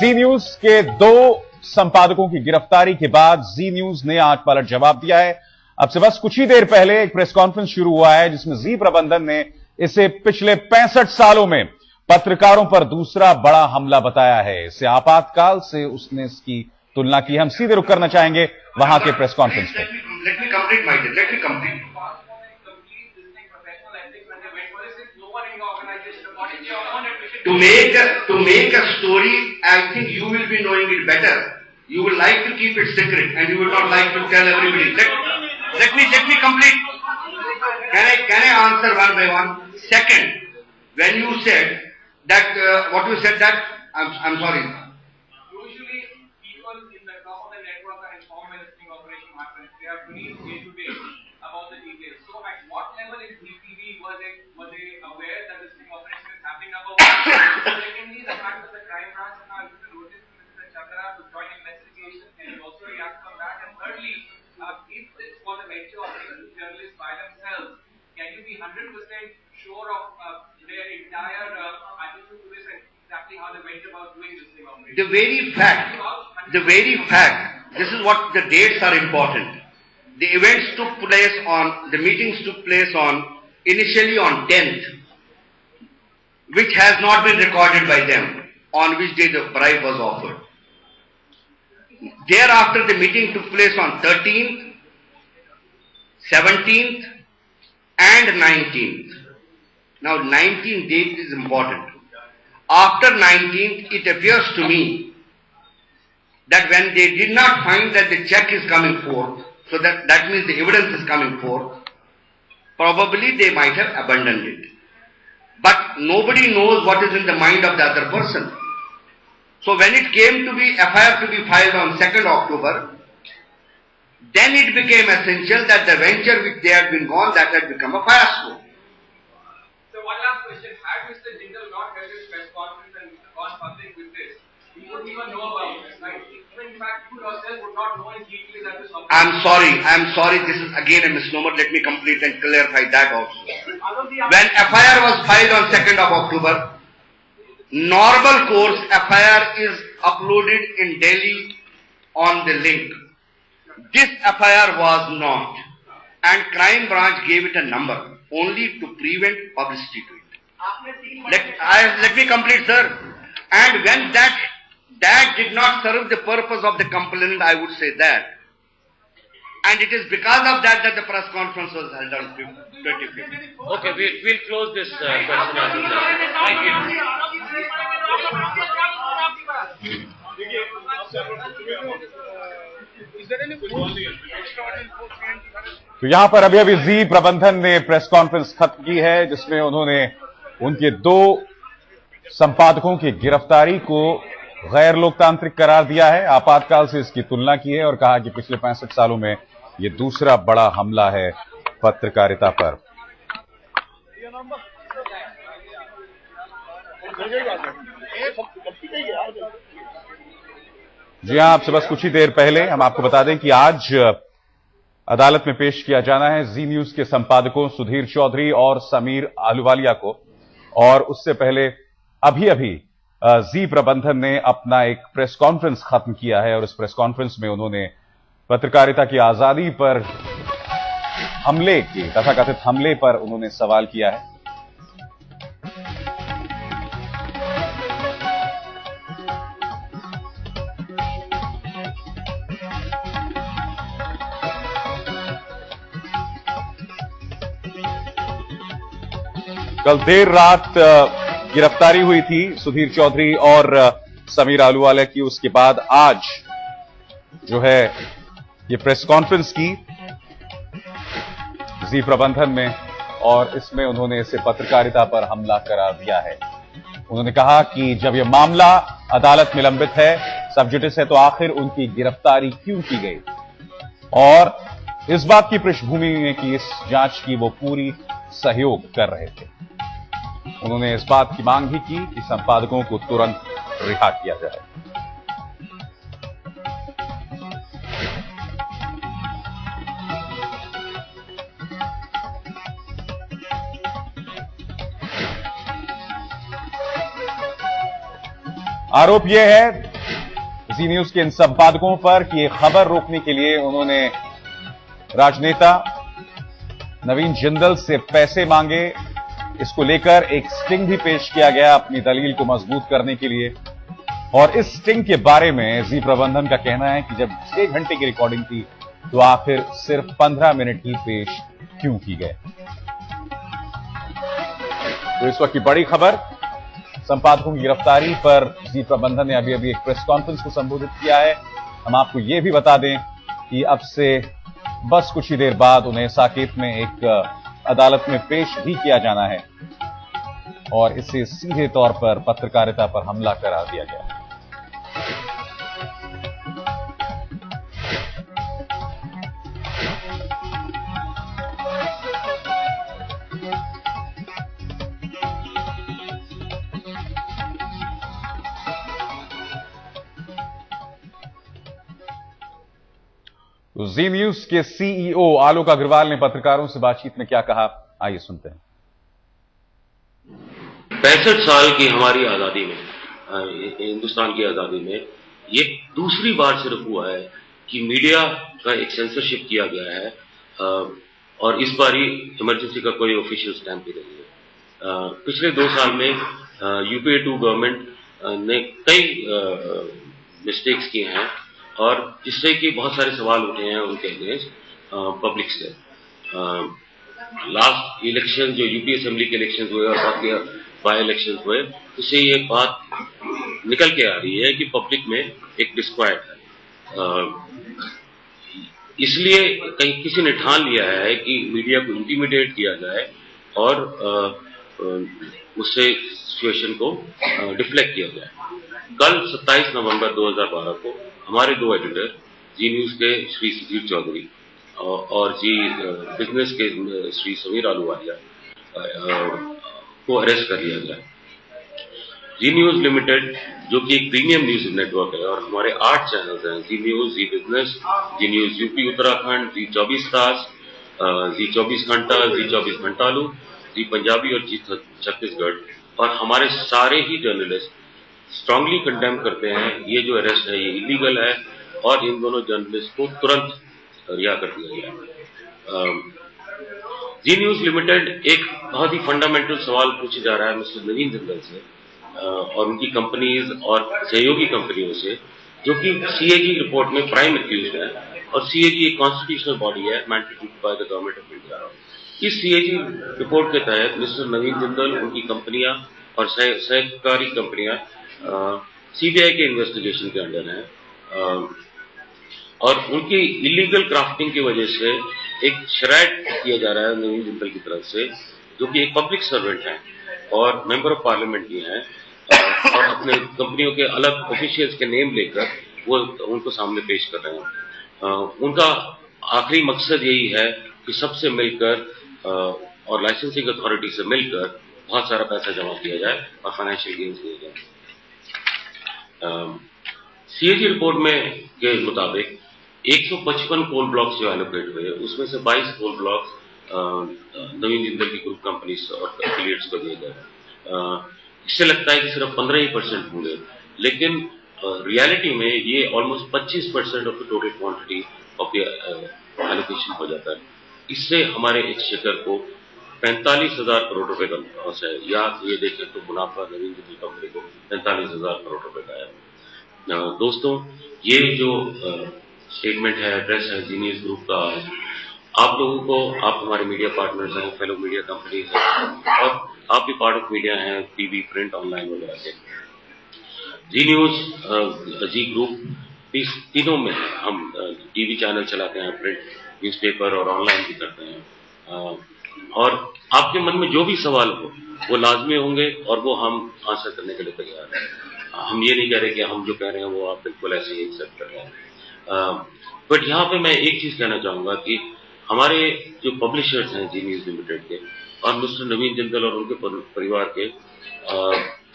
जी news के दो संपादकों की गिरफ्तारी के बाद जी न्यूज ने आज पलट जवाब दिया है। अब से बस कुछ ही देर पहले एक प्रेस कॉन्फ्रेंस शुरू हुआ है जिसमें जी प्रबंधन ने इसे पिछले 65 सालों में पत्रकारों पर दूसरा बड़ा हमला बताया है। इसे आपातकाल से उसने इसकी तुलना की। हम सीधे रुक करना चाहेंगे वहां के प्रेस कॉन्फ्रेंस पे। Let me complete my deal. Let me complete. To make a story, I think you will be knowing it better. You will like to keep it secret, and you will not like to tell everybody. Let me complete. Can I answer one by one? Second, when you said that what you said that I'm sorry. Usually, people in the top of the network are informed when the sting operation happens. They are briefed day to day about the details. So, at what level in DTV were they aware that the sting operation is happening? Number one. Secondly, the fact that the crime branch has now given notice to Mr. Chandra to join investigation, and he also react on that. And thirdly, if this was a venture of these journalists by themselves, can you be 100% sure of their entire attitude to this and exactly how they went about doing this thing? The very fact, this is what the dates are important. The events took place on, the meetings took place on, initially on 10th, which has not been recorded by them, on which day the bribe was offered. Thereafter, the meeting took place on 13th, 17th, and 19th. Now, 19th date is important. After 19th, it appears to me that when they did not find that the check is coming forth, so that means the evidence is coming forth, probably they might have abandoned it. But nobody knows what is in the mind of the other person. So when it came to be FIR to be filed on 2nd October, then it became essential that the venture which they had been gone, that had become a fiasco. So one last question. Had Mr. Jindal not held his press conference and gone public with this, we wouldn't even know about this, right? In fact, you yourself would not know in detail that this operation. I'm sorry, this is again a misnomer. Let me complete and clarify that also. When FIR was filed on 2nd of October, normal course FIR is uploaded in Delhi on the link. This FIR was not, and crime branch gave it a number only to prevent publicity to it. Let me complete, sir. And when that did not serve the purpose of the complainant, I would say that. And it is because of that that the press conference was held on 25th. Okay, we'll close this question answer. Thank तो यहां पर अभी जी प्रबंधन ने press conference खत्म की है जिसमें उन्होंने उनके दो संपादकों की गिरफ्तारी को गैर लोकतांत्रिक करार दिया है, आपातकाल से इसकी तुलना की है और कहा कि पिछले 65 सालों में यह दूसरा बड़ा हमला है पत्रकारिता पर। जी हां, आपसे बस कुछ ही देर पहले हम आपको बता दें कि आज अदालत में पेश किया जाना है जी न्यूज के संपादकों सुधीर चौधरी और समीर आहलूवालिया को, और उससे पहले अभी जी प्रबंधन ने अपना एक प्रेस कॉन्फ्रेंस खत्म किया है और इस प्रेस कॉन्फ्रेंस में उन्होंने पत्रकारिता की आजादी पर हमले की, तथाकथित हमले पर उन्होंने सवाल किया है। कल देर रात गिरफ्तारी हुई थी सुधीर चौधरी और समीर आहलूवालिया की, उसके बाद आज जो है ये प्रेस कॉन्फ्रेंस की जी प्रबंधन में, और इसमें उन्होंने इसे पत्रकारिता पर हमला करार दिया है। उन्होंने कहा कि जब यह मामला अदालत में लंबित है, सब जुडिस है, तो आखिर उनकी गिरफ्तारी क्यों की गई, और इस बात की पृष्ठभूमि में कि इस जांच की वो पूरी सहयोग कर रहे थे। उन्होंने इस बात की मांग भी की कि संपादकों को तुरंत रिहा किया जाए। आरोप यह है जी न्यूज के इन संपादकों पर कि ये खबर रोकने के लिए उन्होंने राजनेता नवीन जिंदल से पैसे मांगे। इसको लेकर एक स्टिंग भी पेश किया गया अपनी दलील को मजबूत करने के लिए। और इस स्टिंग के बारे में जी प्रबंधन का कहना है कि जब 6 घंटे की रिकॉर्डिंग थी तो आखिर सिर्फ 15 मिनट ही पेश क्यों की गए। तो इस वक्त की बड़ी खबर, संपादकों की गिरफ्तारी पर जी प्रबंधन ने अभी एक प्रेस कॉन्फ्रेंस को संबोधित किया है। हम आपको यह भी बता दें कि अब से बस कुछ ही देर बाद उन्हें साकेत में एक अदालत में पेश भी किया जाना है और इससे सीधे तौर पर पत्रकारिता पर हमला करार दिया गया। तो जी न्यूज के सीईओ आलोक अग्रवाल ने पत्रकारों से बातचीत में क्या कहा, आइए सुनते हैं। 65 साल की हमारी आजादी में, हिंदुस्तान की आजादी में ये दूसरी बार सिर्फ हुआ है कि मीडिया का एक सेंसरशिप किया गया है और इस बार ही इमरजेंसी का कोई ऑफिशियल स्टैंप भी नहीं है। पिछले 2 साल में यूपीए 2 गवर्नमेंट ने कई मिस्टेक्स किए हैं और जिससे कि बहुत सारे सवाल उठे हैं उनके अगेंस्ट पब्लिक से। लास्ट इलेक्शन जो यूपी असेंबली के इलेक्शन हुए और बाकी बाय इलेक्शन हुए, उससे ये बात निकल के आ रही है कि पब्लिक में एक डिस्क्वाइट है। इसलिए कहीं किसी ने ठान लिया है कि मीडिया को इंटिमिडेट किया जाए और उससे सिचुएशन को डिफ्लेक्ट किया जाए। कल 27 नवंबर 2012 को हमारे 2 एडिटर, जी न्यूज के श्री सुधीर चौधरी और जी बिजनेस के श्री समीर आलूवालिया को अरेस्ट कर लिया गया। जी न्यूज लिमिटेड जो कि एक प्रीमियम न्यूज नेटवर्क है और हमारे 8 चैनल्स हैं, जी न्यूज, जी बिजनेस, जी न्यूज यूपी उत्तराखंड, जी 24 तास, जी 24 घंटा, जी 24 घंटालू, जी पंजाबी और जी छत्तीसगढ़, और हमारे सारे ही जर्नलिस्ट स्ट्रांगली कंडेम करते हैं ये जो अरेस्ट है ये इलीगल है और इन दोनों जर्नलिस्ट को तुरंत रिहा कर दिया गया। जी न्यूज लिमिटेड एक बहुत ही फंडामेंटल सवाल पूछा जा रहा है मिस्टर नवीन जिंदल से और उनकी कंपनीज और सहयोगी कंपनियों से, जो कि सीएजी रिपोर्ट में प्राइम एक्यूज्ड है और सीएजी एक कॉन्स्टिट्यूशनल बॉडी है mandated by the government of India. इस सीएजी रिपोर्ट के तहत मिस्टर नवीन जिंदल, उनकी कंपनियां और सहकारी कंपनियां सीबीआई के इन्वेस्टिगेशन के अंडर है और उनकी इलीगल क्राफ्टिंग की वजह से एक शरायत किया जा रहा है नवीन जिंदल की तरफ से, जो कि एक पब्लिक सर्वेंट है और मेंबर ऑफ पार्लियामेंट भी हैं और अपने कंपनियों के अलग ऑफिशियल्स के नेम लेकर वो उनको सामने पेश कर रहे हैं। उनका आखिरी मकसद यही है कि सबसे मिलकर और लाइसेंसिंग अथॉरिटी से मिलकर बहुत सारा पैसा जमा किया जाए और फाइनेंशियल गेन्स लिए जाए। सीएजी रिपोर्ट में के मुताबिक 155 कोल ब्लॉक्स जो एलोकेट हुए, उसमें से 22 कोल ब्लॉक्स नवीन जिंदल की ग्रुप कंपनीज और एफिलिएट्स को दिए गए। इससे लगता है कि सिर्फ 15% होंगे, लेकिन रियलिटी में ये almost 25% of the total quantity of the allocation हो जाता है। इससे हमारे एक्सचेकर को 45,000 करोड़ रुपए का लॉस है, या ये देखें तो मुनाफा नवीन जिंदल कंपनी को 45,000 करोड़ रुपए का है। दोस्तों, ये जो स्टेटमेंट है, एड्रेस है जी न्यूज ग्रुप का, आप लोगों को, आप हमारे मीडिया पार्टनर्स हैं, फेलो मीडिया कंपनीज हैं और आप भी पार्ट ऑफ मीडिया हैं, टीवी, प्रिंट, ऑनलाइन वगैरह के। जी न्यूज, जी ग्रुप, इस तीनों में हम टीवी चैनल चलाते हैं, प्रिंट न्यूज़पेपर और ऑनलाइन भी करते हैं और आपके मन में जो भी सवाल हो वो लाजमी होंगे और वो हम आंसर करने के लिए तैयार हैं। हम ये नहीं कह रहे कि हम जो कह रहे हैं वो आप बिल्कुल ऐसे ही एक्सेप्ट कर रहे हैं। बट यहाँ पे मैं एक चीज कहना चाहूंगा कि हमारे जो पब्लिशर्स हैं जी न्यूज लिमिटेड के और मिस्टर नवीन जिंदल और उनके परिवार के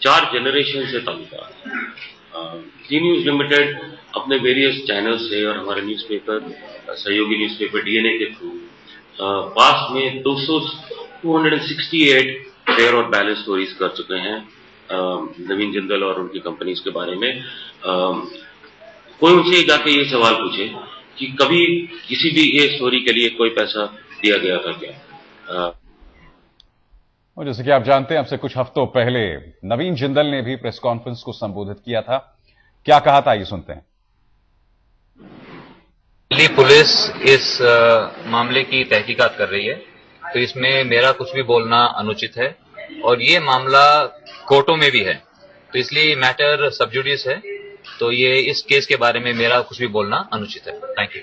4 जनरेशन से ताल्लुकात है। जी न्यूज लिमिटेड अपने वेरियस चैनल से और हमारे न्यूज़पेपर, सहयोगी न्यूज़पेपर डीएनए के थ्रू पास में 268 फेयर और बैलेंस स्टोरीज कर चुके हैं नवीन जिंदल और उनकी कंपनीज के बारे में, कोई उनसे जाके ये सवाल पूछे कि कभी किसी भी ये स्टोरी के लिए कोई पैसा दिया गया था क्या? और जैसे कि आप जानते हैं, अब से कुछ हफ्तों पहले नवीन जिंदल ने भी प्रेस कॉन्फ्रेंस को संबोधित किया था। क्या कहा था, ये सुनते हैं। दिल्ली पुलिस इस मामले की तहकीकात कर रही है, तो इसमें मेरा कुछ भी बोलना अनुचित है और ये मामला कोर्टों में भी है, तो इसलिए मैटर सब जुडिस है, तो ये इस केस के बारे में मेरा कुछ भी बोलना अनुचित है। Thank you.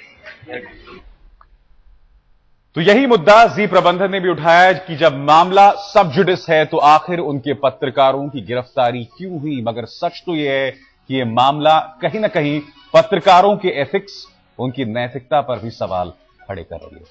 तो यही मुद्दा जी प्रबंधन ने भी उठाया कि जब मामला सब जुडिस है तो आखिर उनके पत्रकारों की गिरफ्तारी क्यों हुई। मगर सच तो यह है कि यह मामला कहीं ना कहीं पत्रकारों के एथिक्स, उनकी नैतिकता पर भी सवाल खड़े कर रही है।